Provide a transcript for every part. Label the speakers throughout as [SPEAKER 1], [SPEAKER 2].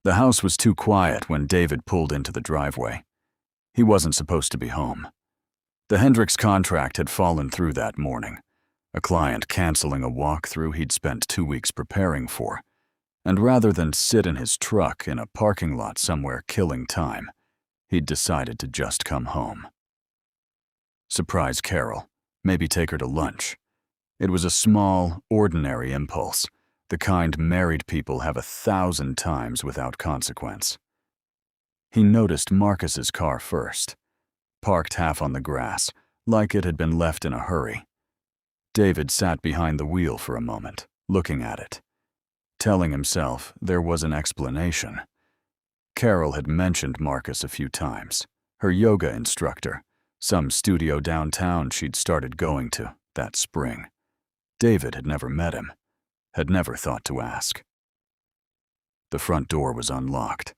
[SPEAKER 1] The house was too quiet when David pulled into the driveway. He wasn't supposed to be home. The Hendricks contract had fallen through that morning, a client canceling a walkthrough he'd spent 2 weeks preparing for, and rather than sit in his truck in a parking lot somewhere killing time, he'd decided to just come home. Surprise Carol, maybe take her to lunch. It was a small, ordinary impulse, the kind married people have 1,000 times without consequence. He noticed Marcus's car first, parked half on the grass, like it had been left in a hurry. David sat behind the wheel for a moment, looking at it, telling himself there was an explanation. Carol had mentioned Marcus a few times, her yoga instructor, some studio downtown she'd started going to that spring. David had never met him, had never thought to ask. The front door was unlocked.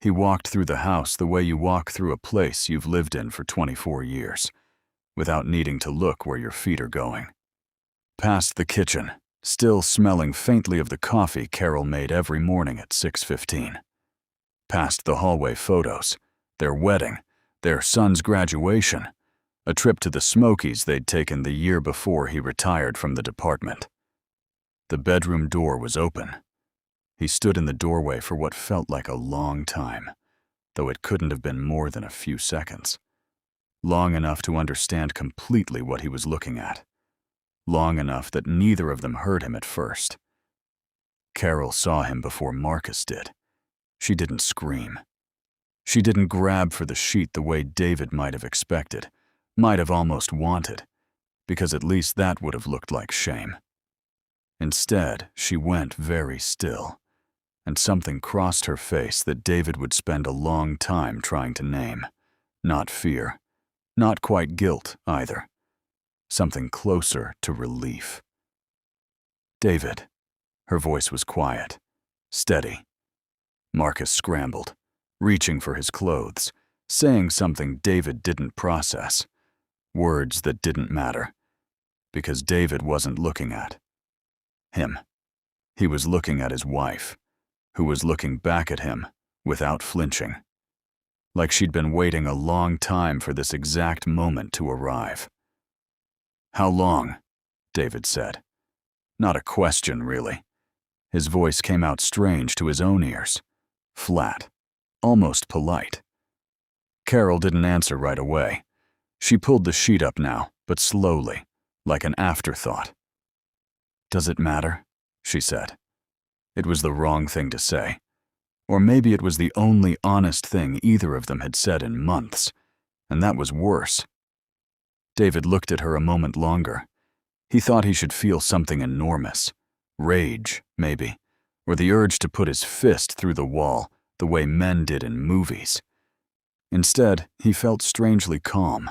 [SPEAKER 1] He walked through the house the way you walk through a place you've lived in for 24 years, without needing to look where your feet are going. Past the kitchen, still smelling faintly of the coffee Carol made every morning at 6:15. Past the hallway photos, their wedding, their son's graduation, a trip to the Smokies they'd taken the year before he retired from the department. The bedroom door was open. He stood in the doorway for what felt like a long time, though it couldn't have been more than a few seconds. Long enough to understand completely what he was looking at. Long enough that neither of them heard him at first. Carol saw him before Marcus did. She didn't scream. She didn't grab for the sheet the way David might have expected, might have almost wanted, because at least that would have looked like shame. Instead, she went very still, and something crossed her face that David would spend a long time trying to name. Not fear, not quite guilt either. Something closer to relief. David. Her voice was quiet, steady. Marcus scrambled, reaching for his clothes, saying something David didn't process, words that didn't matter, because David wasn't looking at him. He was looking at his wife, who was looking back at him without flinching, like she'd been waiting a long time for this exact moment to arrive. "How long?" David said. Not a question, really. His voice came out strange to his own ears, flat, almost polite. Carol didn't answer right away. She pulled the sheet up now, but slowly, like an afterthought. "Does it matter?" she said. It was the wrong thing to say. Or maybe it was the only honest thing either of them had said in months, and that was worse. David looked at her a moment longer. He thought he should feel something enormous. Rage, maybe, or the urge to put his fist through the wall, the way men did in movies. Instead, he felt strangely calm,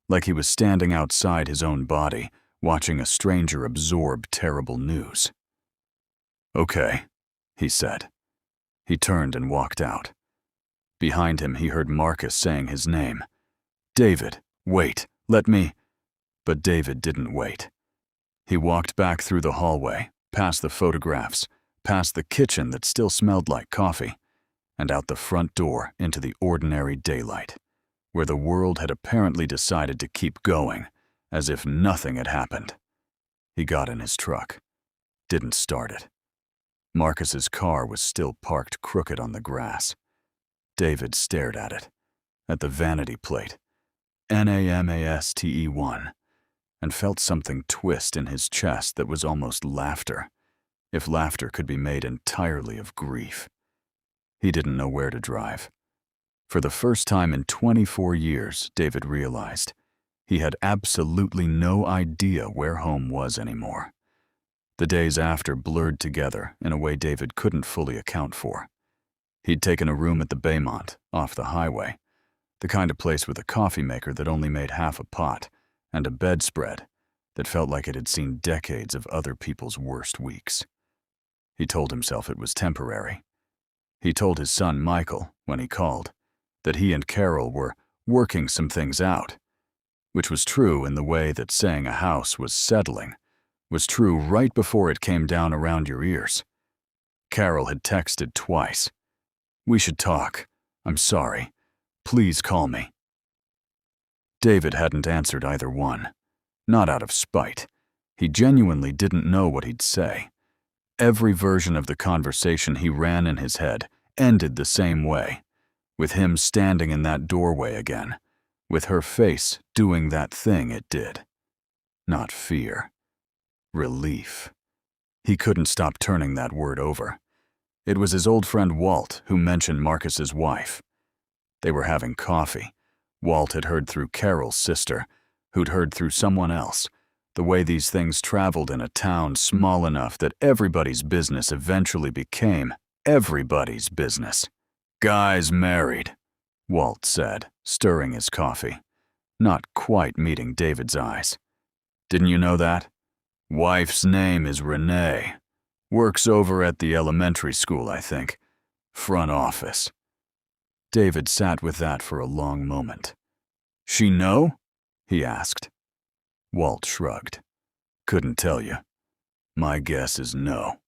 [SPEAKER 1] like he was standing outside his own body, watching a stranger absorb terrible news. "Okay," he said. He turned and walked out. Behind him, he heard Marcus saying his name. "David, wait, let me—" But David didn't wait. He walked back through the hallway, past the photographs, past the kitchen that still smelled like coffee, and out the front door into the ordinary daylight, where the world had apparently decided to keep going, as if nothing had happened. He got in his truck. Didn't start it. Marcus's car was still parked crooked on the grass. David stared at it, at the vanity plate, NAMASTE1, and felt something twist in his chest that was almost laughter, if laughter could be made entirely of grief. He didn't know where to drive. For the first time in 24 years, David realized he had absolutely no idea where home was anymore. The days after blurred together in a way David couldn't fully account for. He'd taken a room at the Baymont, off the highway, the kind of place with a coffee maker that only made half a pot, and a bedspread that felt like it had seen decades of other people's worst weeks. He told himself it was temporary. He told his son Michael, when he called, that he and Carol were working some things out, which was true in the way that saying a house was settling was true right before it came down around your ears. Carol had texted twice. We should talk. I'm sorry. Please call me. David hadn't answered either one. Not out of spite. He genuinely didn't know what he'd say. Every version of the conversation he ran in his head ended the same way, with him standing in that doorway again, with her face doing that thing it did. Not fear. Relief. He couldn't stop turning that word over. It was his old friend Walt who mentioned Marcus's wife. They were having coffee. Walt had heard through Carol's sister, who'd heard through someone else, the way these things traveled in a town small enough that everybody's business eventually became everybody's business. Guy's married, Walt said, stirring his coffee, not quite meeting David's eyes. Didn't you know that? Wife's name is Renee. Works over at the elementary school, I think. Front office. David sat with that for a long moment. She know? He asked. Walt shrugged. Couldn't tell you. My guess is no.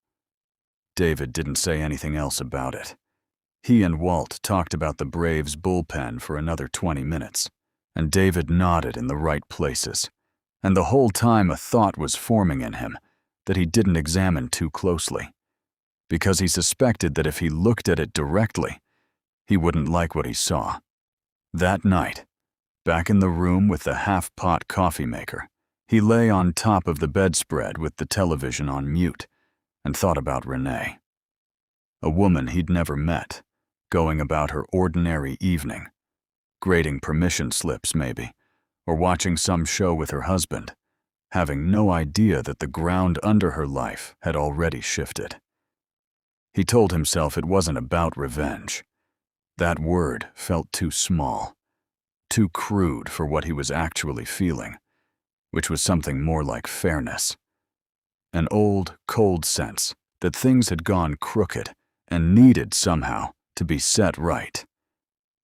[SPEAKER 1] David didn't say anything else about it. He and Walt talked about the Braves' bullpen for another 20 minutes, and David nodded in the right places. And the whole time a thought was forming in him that he didn't examine too closely, because he suspected that if he looked at it directly, he wouldn't like what he saw. That night, back in the room with the half-pot coffee maker, he lay on top of the bedspread with the television on mute and thought about Renee. A woman he'd never met, going about her ordinary evening, grading permission slips maybe, or watching some show with her husband, having no idea that the ground under her life had already shifted. He told himself it wasn't about revenge. That word felt too small, too crude for what he was actually feeling, which was something more like fairness. An old, cold sense that things had gone crooked and needed somehow to be set right.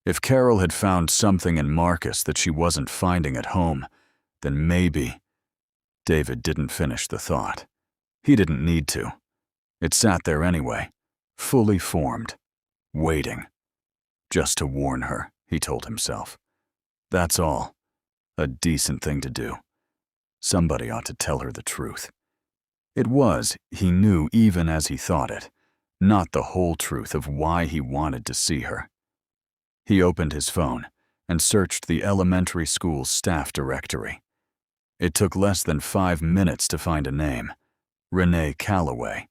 [SPEAKER 1] If Carol had found something in Marcus that she wasn't finding at home, then maybe... David didn't finish the thought. He didn't need to. It sat there anyway, fully formed, waiting. Just to warn her, he told himself. That's all. A decent thing to do. Somebody ought to tell her the truth. It was, he knew even as he thought it, not the whole truth of why he wanted to see her. He opened his phone and searched the elementary school's staff directory. It took less than 5 minutes to find a name, Renee Calloway,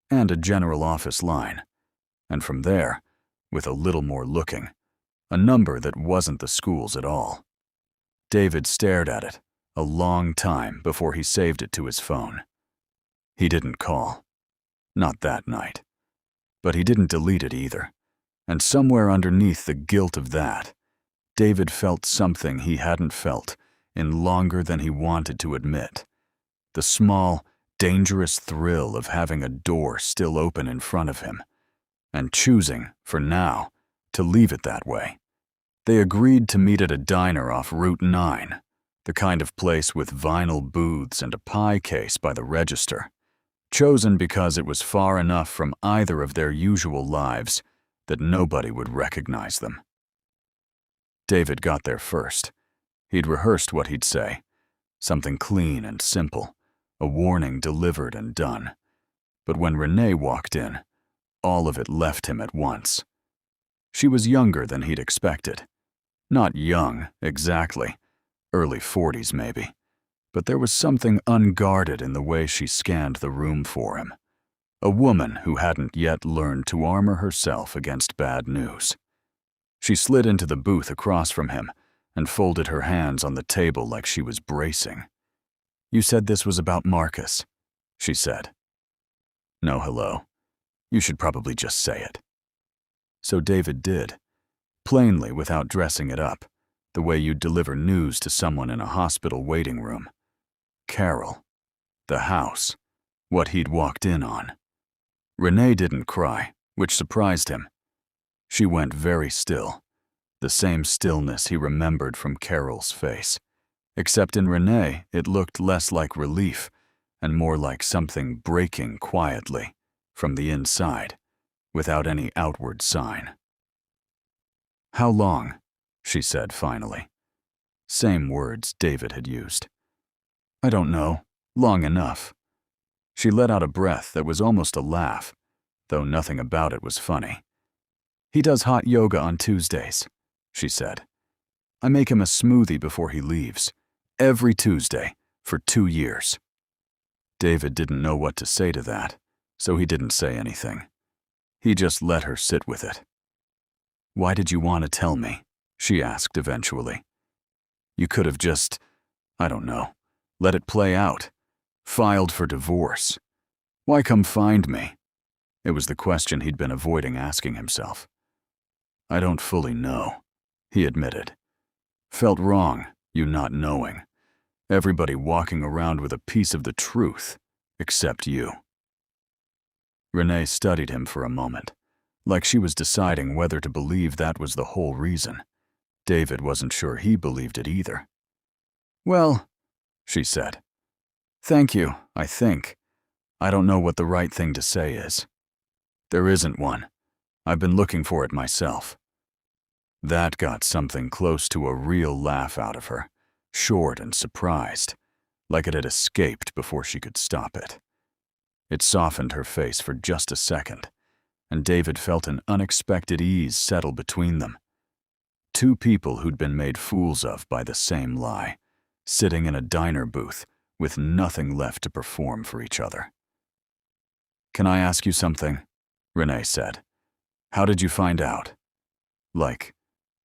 [SPEAKER 1] and a general office line. And from there, with a little more looking, a number that wasn't the school's at all. David stared at it a long time before he saved it to his phone. He didn't call. Not that night. But he didn't delete it either. And somewhere underneath the guilt of that, David felt something he hadn't felt in longer than he wanted to admit. The small, dangerous thrill of having a door still open in front of him, and choosing, for now, to leave it that way. They agreed to meet at a diner off Route 9, the kind of place with vinyl booths and a pie case by the register, chosen because it was far enough from either of their usual lives that nobody would recognize them. David got there first. He'd rehearsed what he'd say, something clean and simple, a warning delivered and done. But when Renee walked in, all of it left him at once. She was younger than he'd expected. Not young, exactly, early 40s maybe, but there was something unguarded in the way she scanned the room for him. A woman who hadn't yet learned to armor herself against bad news. She slid into the booth across from him and folded her hands on the table like she was bracing. "You said this was about Marcus," she said. "No hello. You should probably just say it." So David did, plainly without dressing it up, the way you'd deliver news to someone in a hospital waiting room. Carol. The house. What he'd walked in on. Renee didn't cry, which surprised him. She went very still, the same stillness he remembered from Carol's face. Except in Renee, it looked less like relief and more like something breaking quietly from the inside, without any outward sign. "How long?" she said finally. Same words David had used. "I don't know. Long enough." She let out a breath that was almost a laugh, though nothing about it was funny. "He does hot yoga on Tuesdays," she said. "I make him a smoothie before he leaves. Every Tuesday, for 2 years." David didn't know what to say to that, so he didn't say anything. He just let her sit with it. "Why did you want to tell me?" she asked eventually. "You could have just, I don't know, let it play out. Filed for divorce. Why come find me?" It was the question he'd been avoiding asking himself. "I don't fully know," he admitted. "Felt wrong, you not knowing. Everybody walking around with a piece of the truth, except you." Renee studied him for a moment, like she was deciding whether to believe that was the whole reason. David wasn't sure he believed it either. "Well," she said. "Thank you, I think. I don't know what the right thing to say is." "There isn't one. I've been looking for it myself." That got something close to a real laugh out of her, short and surprised, like it had escaped before she could stop it. It softened her face for just a second, and David felt an unexpected ease settle between them. Two people who'd been made fools of by the same lie, sitting in a diner booth with nothing left to perform for each other. "Can I ask you something?" Renee said. "How did you find out? Like,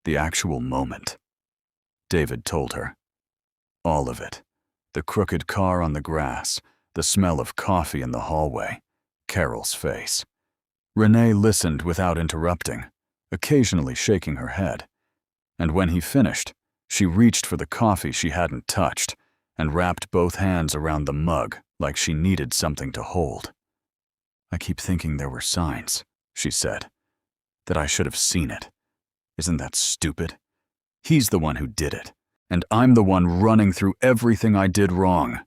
[SPEAKER 1] the actual moment?" David told her. All of it. The crooked car on the grass, the smell of coffee in the hallway, Carol's face. Renee listened without interrupting, occasionally shaking her head. And when he finished, she reached for the coffee she hadn't touched and wrapped both hands around the mug like she needed something to hold. "I keep thinking there were signs," she said, "that I should have seen it. Isn't that stupid? He's the one who did it, and I'm the one running through everything I did wrong."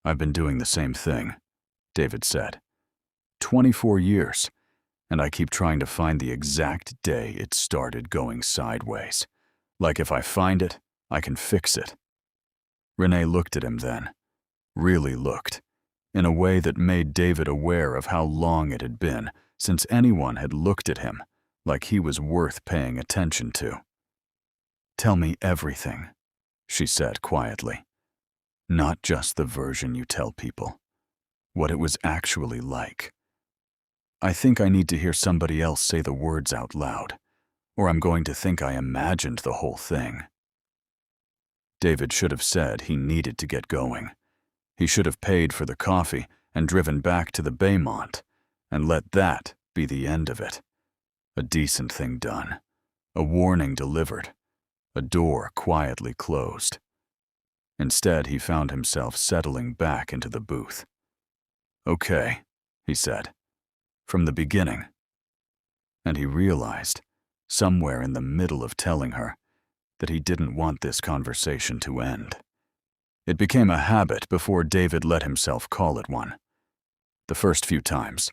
[SPEAKER 1] "I've been doing the same thing," David said. 24 years, and I keep trying to find the exact day it started going sideways. Like if I find it, I can fix it." Renee looked at him then, really looked, in a way that made David aware of how long it had been since anyone had looked at him like he was worth paying attention to. "Tell me everything," she said quietly. "Not just the version you tell people. What it was actually like. I think I need to hear somebody else say the words out loud, or I'm going to think I imagined the whole thing." David should have said he needed to get going. He should have paid for the coffee and driven back to the Baymont, and let that be the end of it. A decent thing done. A warning delivered. A door quietly closed. Instead, he found himself settling back into the booth. "Okay," he said. "From the beginning." And he realized, somewhere in the middle of telling her, that he didn't want this conversation to end. It became a habit before David let himself call it one. The first few times,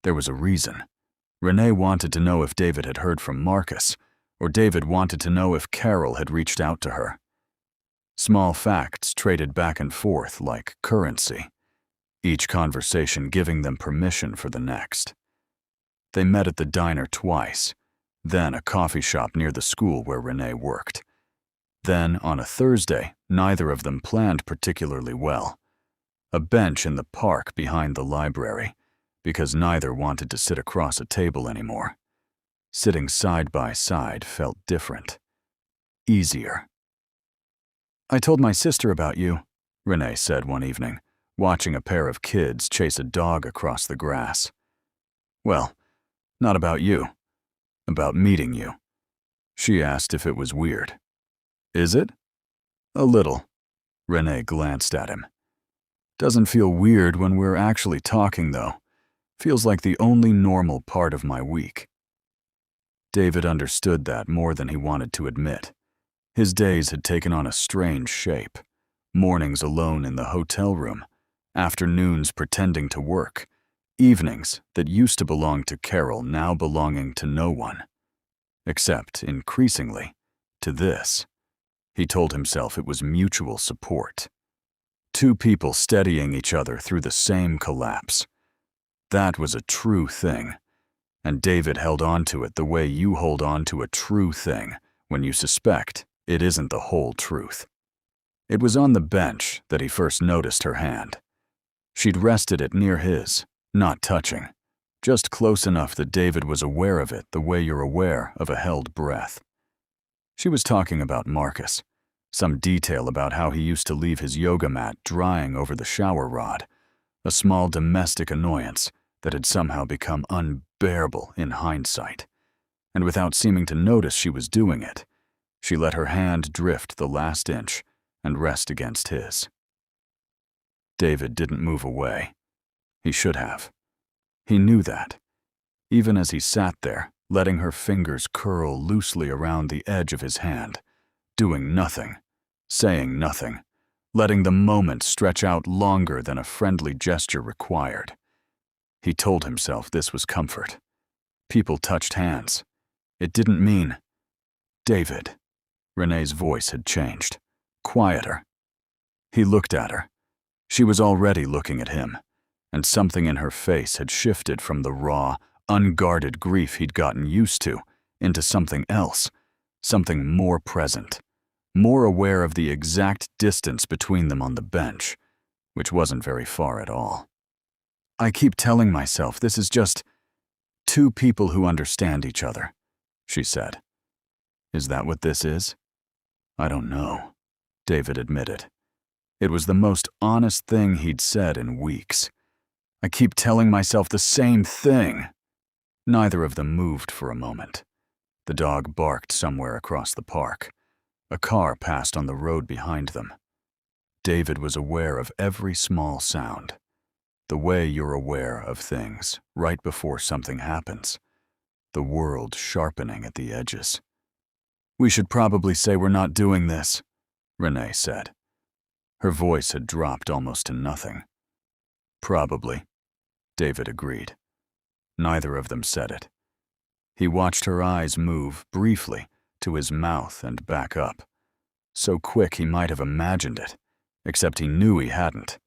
[SPEAKER 1] there was a reason. Renee wanted to know if David had heard from Marcus, or David wanted to know if Carol had reached out to her. Small facts traded back and forth like currency, each conversation giving them permission for the next. They met at the diner twice, then a coffee shop near the school where Renee worked. Then, on a Thursday, neither of them planned particularly well. A bench in the park behind the library, because neither wanted to sit across a table anymore. Sitting side by side felt different. Easier. "I told my sister about you," Renee said one evening, watching a pair of kids chase a dog across the grass. "Well, not about you. About meeting you." She asked if it was weird. "Is it?" "A little." Renee glanced at him. "Doesn't feel weird when we're actually talking, though. Feels like the only normal part of my week." David understood that more than he wanted to admit. His days had taken on a strange shape. Mornings alone in the hotel room, afternoons pretending to work, evenings that used to belong to Carol now belonging to no one. except, increasingly, to this. He told himself it was mutual support. Two people steadying each other through the same collapse. That was a true thing, and David held on to it the way you hold on to a true thing when you suspect it isn't the whole truth. It was on the bench that he first noticed her hand. She'd rested it near his, not touching, just close enough that David was aware of it the way you're aware of a held breath. She was talking about Marcus, some detail about how he used to leave his yoga mat drying over the shower rod, a small domestic annoyance that had somehow become unbearable in hindsight. And without seeming to notice she was doing it, she let her hand drift the last inch and rest against his. David didn't move away. He should have. He knew that. Even as he sat there, letting her fingers curl loosely around the edge of his hand, doing nothing, saying nothing, letting the moment stretch out longer than a friendly gesture required. He told himself this was comfort. People touched hands. It didn't mean... David. Renee's voice had changed. Quieter. He looked at her. She was already looking at him, and something in her face had shifted from the raw, unguarded grief he'd gotten used to into something else, something more present, more aware of the exact distance between them on the bench, which wasn't very far at all. I keep telling myself this is just two people who understand each other, she said. Is that what this is? I don't know, David admitted. It was the most honest thing he'd said in weeks. I keep telling myself the same thing. Neither of them moved for a moment. The dog barked somewhere across the park. A car passed on the road behind them. David was aware of every small sound, the way you're aware of things right before something happens, the world sharpening at the edges. We should probably say we're not doing this, Renee said. Her voice had dropped almost to nothing. Probably, David agreed. Neither of them said it. He watched her eyes move briefly to his mouth and back up. So quick he might have imagined it, except he knew he hadn't,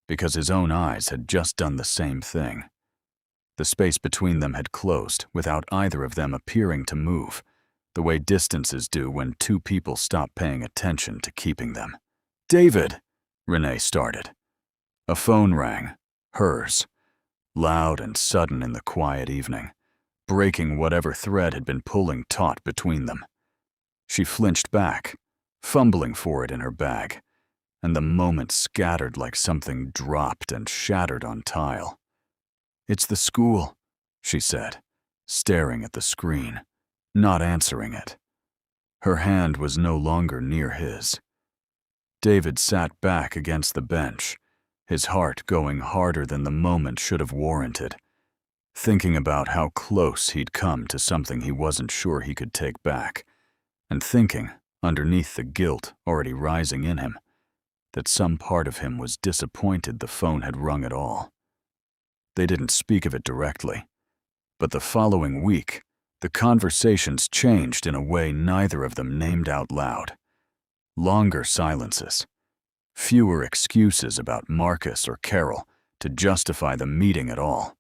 [SPEAKER 1] because his own eyes had just done the same thing. The space between them had closed without either of them appearing to move, the way distances do when two people stop paying attention to keeping them. David, Renee started. A phone rang, hers, loud and sudden in the quiet evening, breaking whatever thread had been pulling taut between them. She flinched back, fumbling for it in her bag, and the moment scattered like something dropped and shattered on tile. It's the school, she said, staring at the screen, not answering it. Her hand was no longer near his. David sat back against the bench, his heart going harder than the moment should have warranted, thinking about how close he'd come to something he wasn't sure he could take back, and thinking, underneath the guilt already rising in him, that some part of him was disappointed the phone had rung at all. They didn't speak of it directly, but the following week, the conversations changed in a way neither of them named out loud. Longer silences, fewer excuses about Marcus or Carol to justify the meeting at all.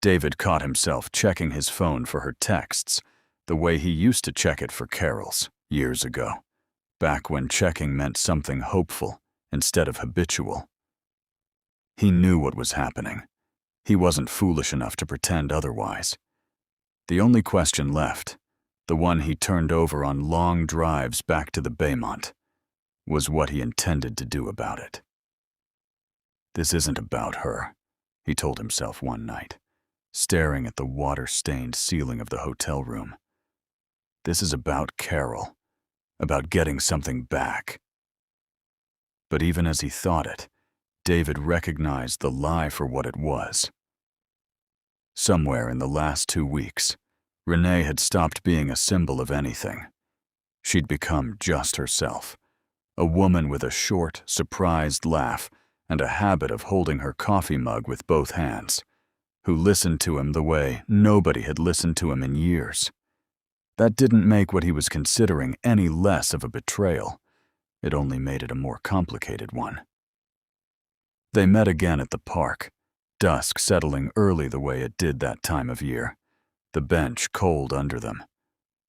[SPEAKER 1] David caught himself checking his phone for her texts the way he used to check it for Carol's years ago, back when checking meant something hopeful instead of habitual. He knew what was happening. He wasn't foolish enough to pretend otherwise. The only question left, the one he turned over on long drives back to the Baymont, was what he intended to do about it. This isn't about her, he told himself one night, staring at the water-stained ceiling of the hotel room. This is about Carol, about getting something back. But even as he thought it, David recognized the lie for what it was. Somewhere in the last 2 weeks, Renee had stopped being a symbol of anything. She'd become just herself, a woman with a short, surprised laugh and a habit of holding her coffee mug with both hands, who listened to him the way nobody had listened to him in years. That didn't make what he was considering any less of a betrayal. It only made it a more complicated one. They met again at the park, dusk settling early the way it did that time of year, the bench cold under them.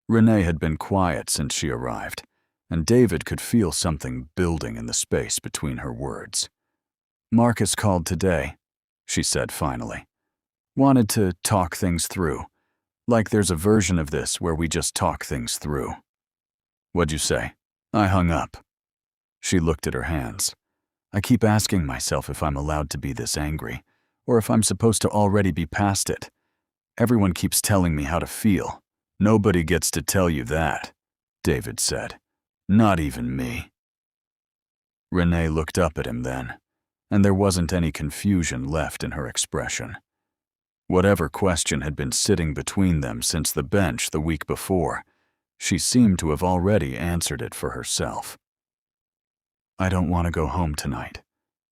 [SPEAKER 1] Renee had been quiet since she arrived, and David could feel something building in the space between her words. "Marcus called today," she said finally. "Wanted to talk things through. Like there's a version of this where we just talk things through." "What'd you say?" I hung up. She looked at her hands. "I keep asking myself if I'm allowed to be this angry, or if I'm supposed to already be past it. Everyone keeps telling me how to feel." "Nobody gets to tell you that," David said. "Not even me." Renee looked up at him then, and there wasn't any confusion left in her expression. Whatever question had been sitting between them since the bench the week before, she seemed to have already answered it for herself. "I don't want to go home tonight,"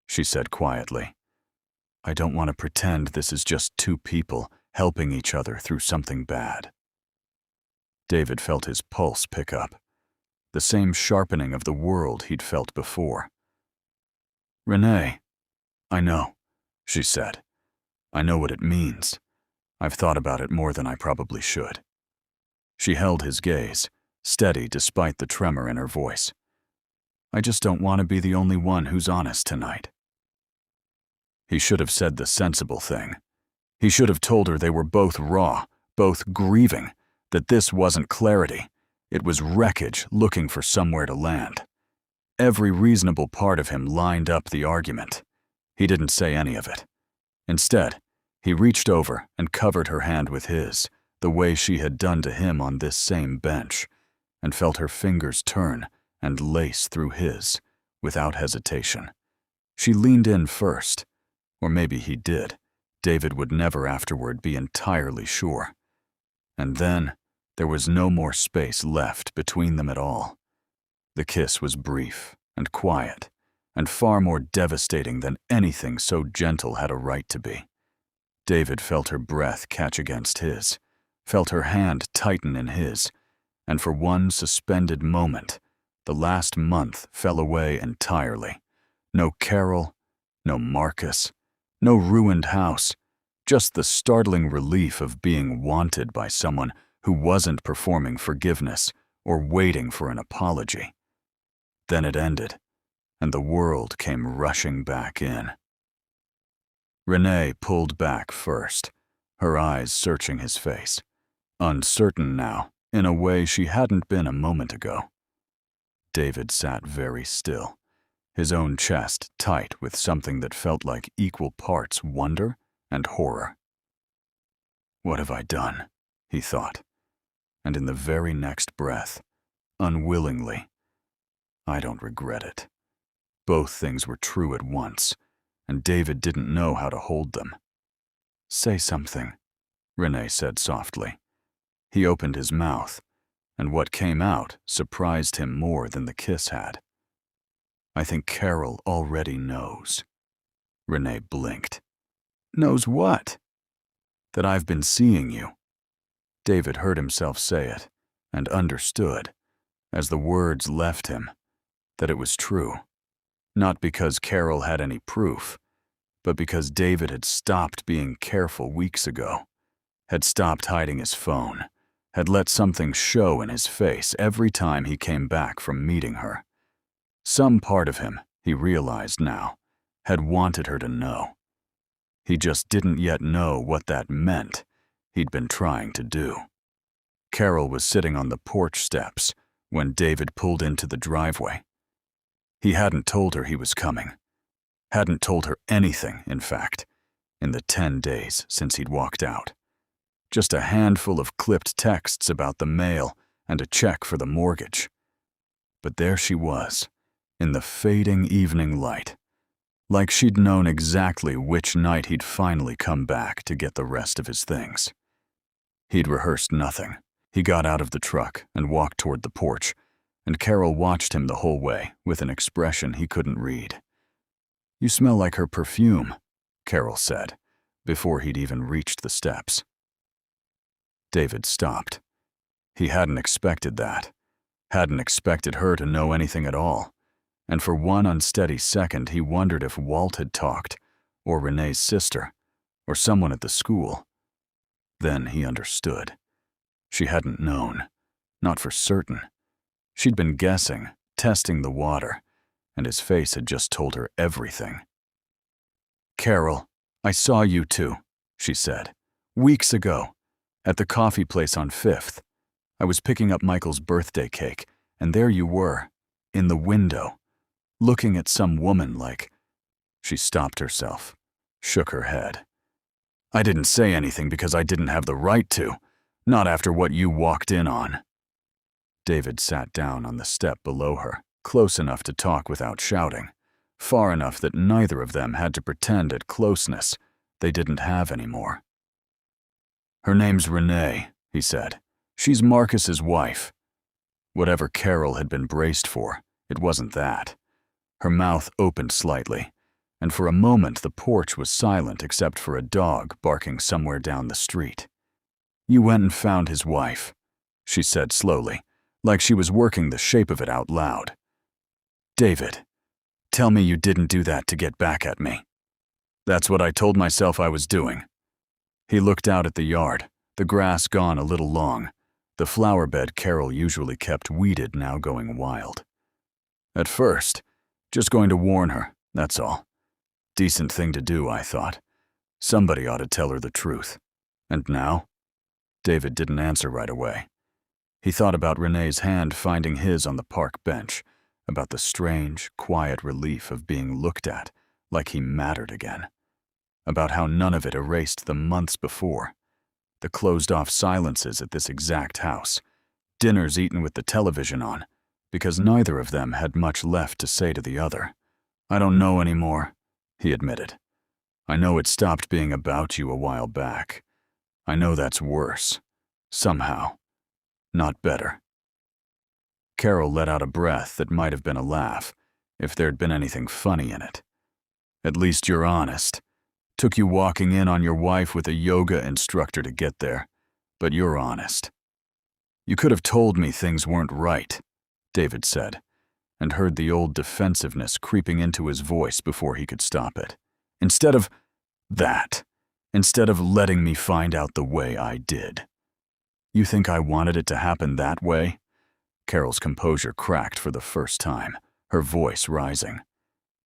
[SPEAKER 1] she said quietly. "I don't want to pretend this is just two people helping each other through something bad." David felt his pulse pick up, the same sharpening of the world he'd felt before. "Renee, I know," she said. "I know what it means. I've thought about it more than I probably should." She held his gaze, steady despite the tremor in her voice. "I just don't want to be the only one who's honest tonight." He should have said the sensible thing. He should have told her they were both raw, both grieving, that this wasn't clarity. It was wreckage looking for somewhere to land. Every reasonable part of him lined up the argument. He didn't say any of it. Instead, he reached over and covered her hand with his, the way she had done to him on this same bench, and felt her fingers turn and lace through his, without hesitation. She leaned in first, or maybe he did. David would never afterward be entirely sure. And then, there was no more space left between them at all. The kiss was brief and quiet, and far more devastating than anything so gentle had a right to be. David felt her breath catch against his, felt her hand tighten in his, and for one suspended moment, the last month fell away entirely. No Carol, no Marcus, no ruined house, just the startling relief of being wanted by someone who wasn't performing forgiveness or waiting for an apology. Then it ended, and the world came rushing back in. Renee pulled back first, her eyes searching his face, uncertain now in a way she hadn't been a moment ago. David sat very still, his own chest tight with something that felt like equal parts wonder and horror. "What have I done?" he thought, and in the very next breath, unwillingly, "I don't regret it." Both things were true at once, and David didn't know how to hold them. "Say something," Renee said softly. He opened his mouth, and what came out surprised him more than the kiss had. "I think Carol already knows." Renee blinked. "Knows what?" "That I've been seeing you." David heard himself say it, and understood, as the words left him, that it was true. Not because Carol had any proof, but because David had stopped being careful weeks ago, had stopped hiding his phone, had let something show in his face every time he came back from meeting her. Some part of him, he realized now, had wanted her to know. He just didn't yet know what that meant. He'd been trying to do. Carol was sitting on the porch steps when David pulled into the driveway. He hadn't told her he was coming. Hadn't told her anything, in fact, in the 10 days since he'd walked out. Just a handful of clipped texts about the mail and a check for the mortgage. But there she was, in the fading evening light, like she'd known exactly which night he'd finally come back to get the rest of his things. He'd rehearsed nothing. He got out of the truck and walked toward the porch, and Carol watched him the whole way with an expression he couldn't read. "You smell like her perfume," Carol said, before he'd even reached the steps. David stopped. He hadn't expected that. Hadn't expected her to know anything at all. And for one unsteady second, he wondered if Walt had talked, or Renee's sister, or someone at the school. Then he understood. She hadn't known. Not for certain. She'd been guessing, testing the water, and his face had just told her everything. "Carol, I saw you two," she said. "Weeks ago, at the coffee place on 5th. I was picking up Michael's birthday cake, and there you were, in the window, looking at some woman like—" She stopped herself, shook her head. "I didn't say anything because I didn't have the right to, not after what you walked in on." David sat down on the step below her, close enough to talk without shouting, far enough that neither of them had to pretend at closeness they didn't have anymore. "Her name's Renee," he said. "She's Marcus's wife." Whatever Carol had been braced for, it wasn't that. Her mouth opened slightly, and for a moment the porch was silent except for a dog barking somewhere down the street. "You went and found his wife," she said slowly, like she was working the shape of it out loud. "David, tell me you didn't do that to get back at me." "That's what I told myself I was doing." He looked out at the yard, the grass gone a little long, the flower bed Carol usually kept weeded now going wild. "At first, just going to warn her, that's all. Decent thing to do, I thought. Somebody ought to tell her the truth. And now?" David didn't answer right away. He thought about Renee's hand finding his on the park bench, about the strange, quiet relief of being looked at like he mattered again, about how none of it erased the months before, the closed-off silences at this exact house, dinners eaten with the television on, because neither of them had much left to say to the other. "I don't know anymore," he admitted. "I know it stopped being about you a while back. I know that's worse. Somehow. Not better." Carol let out a breath that might have been a laugh, if there'd been anything funny in it. "At least you're honest. Took you walking in on your wife with a yoga instructor to get there, but you're honest." "You could have told me things weren't right," David said, and heard the old defensiveness creeping into his voice before he could stop it. Instead of letting me find out the way I did." "You think I wanted it to happen that way?" Carol's composure cracked for the first time, her voice rising.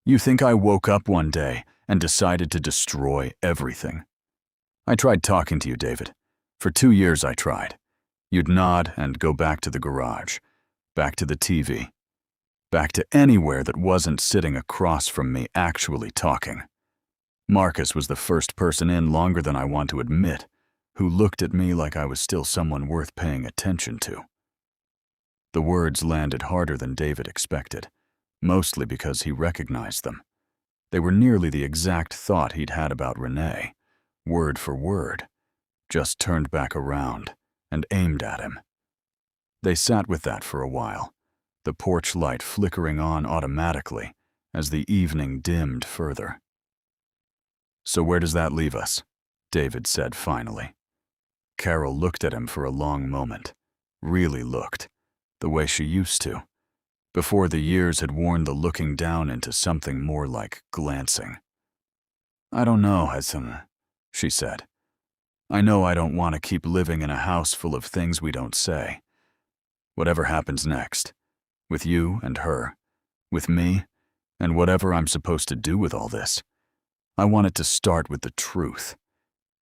[SPEAKER 1] "You think I woke up one day and decided to destroy everything? I tried talking to you, David. For 2 years I tried. You'd nod and go back to the garage, back to the TV, back to anywhere that wasn't sitting across from me actually talking. Marcus was the first person in longer than I want to admit, who looked at me like I was still someone worth paying attention to." The words landed harder than David expected, mostly because he recognized them. They were nearly the exact thought he'd had about Renee, word for word, just turned back around and aimed at him. They sat with that for a while, the porch light flickering on automatically as the evening dimmed further. "So where does that leave us?" David said finally. Carol looked at him for a long moment, really looked, the way she used to, before the years had worn the looking down into something more like glancing. "I don't know, Hassan," she said. "I know I don't want to keep living in a house full of things we don't say. Whatever happens next, with you and her, with me, and whatever I'm supposed to do with all this, I want it to start with the truth,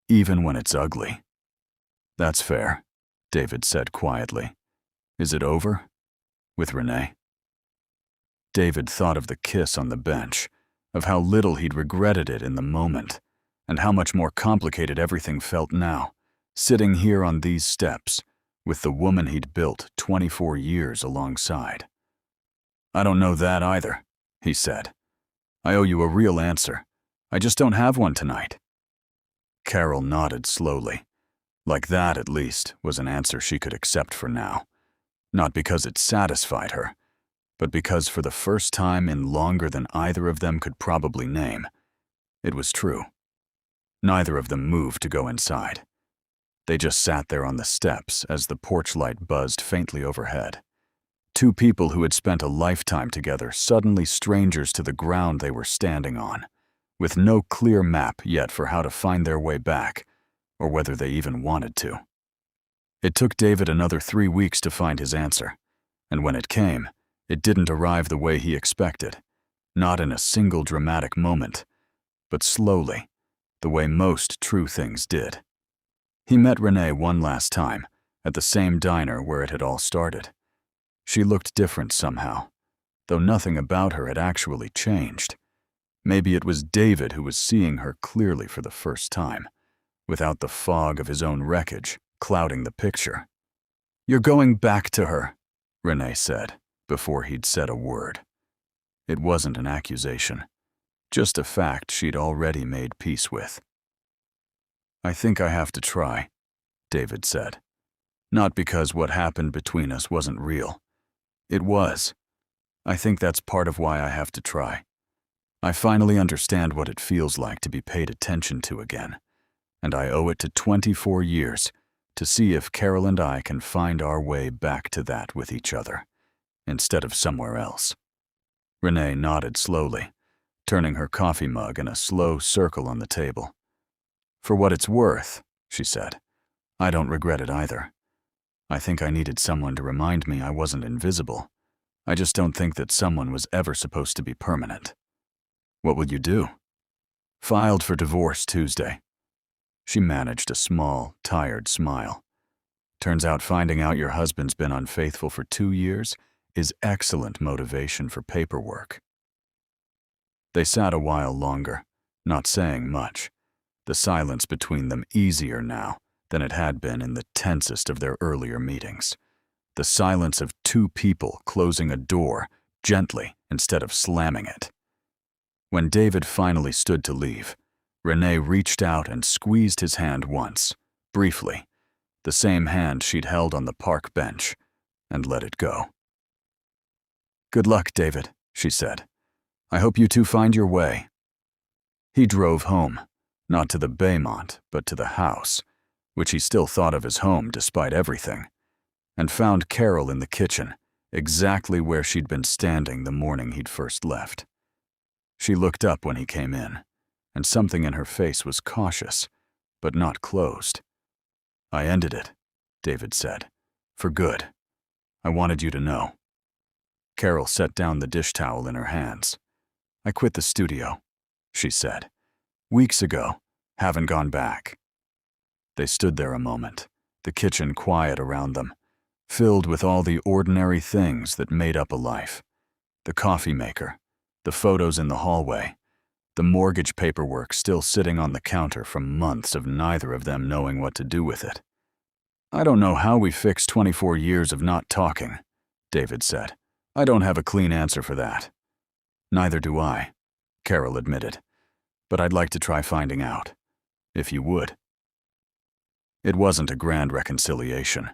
[SPEAKER 1] even when it's ugly." "That's fair," David said quietly. "Is it over? With Renee?" David thought of the kiss on the bench, of how little he'd regretted it in the moment, and how much more complicated everything felt now, sitting here on these steps, with the woman he'd built 24 years alongside. "I don't know that either," he said. "I owe you a real answer. I just don't have one tonight." Carol nodded slowly. Like that, at least, was an answer she could accept for now. Not because it satisfied her, but because for the first time in longer than either of them could probably name, it was true. Neither of them moved to go inside. They just sat there on the steps as the porch light buzzed faintly overhead. Two people who had spent a lifetime together, suddenly strangers to the ground they were standing on, with no clear map yet for how to find their way back, or whether they even wanted to. It took David another 3 weeks to find his answer, and when it came, it didn't arrive the way he expected, not in a single dramatic moment, but slowly, the way most true things did. He met Renee one last time, at the same diner where it had all started. She looked different somehow, though nothing about her had actually changed. Maybe it was David who was seeing her clearly for the first time, without the fog of his own wreckage clouding the picture. "You're going back to her," Renee said, before he'd said a word. It wasn't an accusation, just a fact she'd already made peace with. "I think I have to try," David said. "Not because what happened between us wasn't real. It was. I think that's part of why I have to try. I finally understand what it feels like to be paid attention to again, and I owe it to 24 years to see if Carol and I can find our way back to that with each other, instead of somewhere else." Renee nodded slowly, turning her coffee mug in a slow circle on the table. "For what it's worth," she said, "I don't regret it either. I think I needed someone to remind me I wasn't invisible. I just don't think that someone was ever supposed to be permanent." "What will you do?" "Filed for divorce Tuesday." She managed a small, tired smile. "Turns out finding out your husband's been unfaithful for 2 years is excellent motivation for paperwork." They sat a while longer, not saying much, the silence between them easier now than it had been in the tensest of their earlier meetings. The silence of two people closing a door gently instead of slamming it. When David finally stood to leave, Renee reached out and squeezed his hand once, briefly, the same hand she'd held on the park bench, and let it go. "Good luck, David," she said. "I hope you two find your way." He drove home, not to the Baymont, but to the house, which he still thought of as home despite everything, and found Carol in the kitchen, exactly where she'd been standing the morning he'd first left. She looked up when he came in, and something in her face was cautious, but not closed. "I ended it," David said, "for good. I wanted you to know." Carol set down the dish towel in her hands. "I quit the studio," she said. "Weeks ago. Haven't gone back." They stood there a moment, the kitchen quiet around them, filled with all the ordinary things that made up a life. The coffee maker, the photos in the hallway, the mortgage paperwork still sitting on the counter from months of neither of them knowing what to do with it. "I don't know how we fixed 24 years of not talking," David said. "I don't have a clean answer for that." "Neither do I," Carol admitted. "But I'd like to try finding out. If you would." It wasn't a grand reconciliation.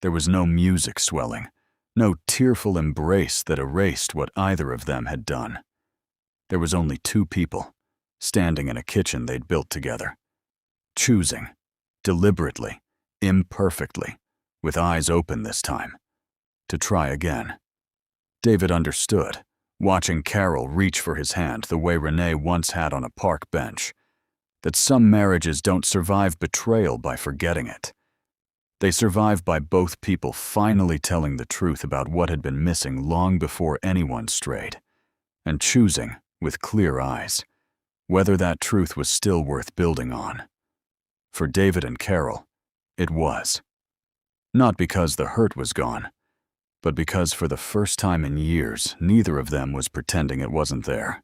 [SPEAKER 1] There was no music swelling, no tearful embrace that erased what either of them had done. There was only two people, standing in a kitchen they'd built together, choosing, deliberately, imperfectly, with eyes open this time, to try again. David understood, watching Carol reach for his hand the way Renee once had on a park bench, that some marriages don't survive betrayal by forgetting it. They survive by both people finally telling the truth about what had been missing long before anyone strayed, and choosing, with clear eyes, whether that truth was still worth building on. For David and Carol, it was. Not because the hurt was gone, but because for the first time in years, neither of them was pretending it wasn't there.